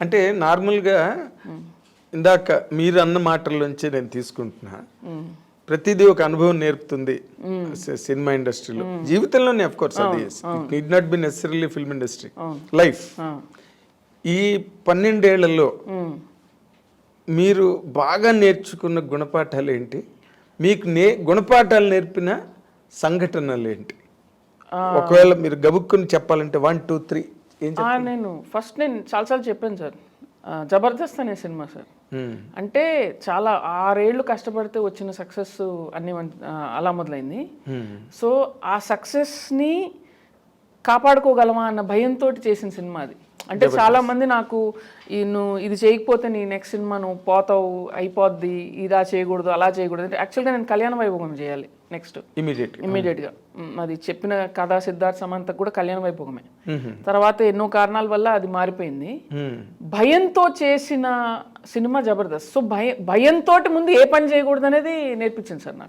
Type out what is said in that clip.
అంటే నార్మల్గా ఇందాక మీరు అన్న మాటల్లోంచి నేను తీసుకుంటున్నా, ప్రతిదీ ఒక అనుభవం నేర్పుతుంది సినిమా ఇండస్ట్రీలో, జీవితంలోనే ఆఫ్ కోర్స్ అది it need not be necessarily film industry, life. ఈ 12 ఏళ్లలో మీరు బాగా నేర్చుకున్న గుణపాఠాలు ఏంటి? మీకు గుణపాఠాలు నేర్పిన సంఘటనలు ఏంటి? ఒకవేళ మీరు గబుక్కుని చెప్పాలంటే 1, 2, 3 ఏం చెప్తారు? నేను చాలాసార్లు చెప్పాను సార్, జబర్దస్త్ అనే సినిమా సార్. అంటే చాలా 6 ఏళ్ళు కష్టపడితే వచ్చిన సక్సెస్ అన్ని అలా మొదలైంది. సో ఆ సక్సెస్ని కాపాడుకోగలమా అన్న భయంతో చేసిన సినిమా అది. అంటే చాలా మంది నాకు నువ్వు ఇది చేయకపోతే నీ నెక్స్ట్ సినిమా నువ్వు పోతావు, అయిపోద్ది, ఇలా చేయకూడదు, అలా చేయకూడదు అంటే యాక్చువల్గా నేను కళ్యాణ వైభోగం చేయాలి నెక్స్ట్ ఇమీడియట్గా. అది చెప్పిన కథా సిద్ధార్థ్ సమంతకు కూడా కళ్యాణ వైభోగమే. తర్వాత ఎన్నో కారణాల వల్ల అది మారిపోయింది. భయంతో చేసిన సినిమా జబర్దస్త్. సో భయంతో ముందు ఏ పని చేయకూడదు అనేది నేర్పించింది సార్ నాకు.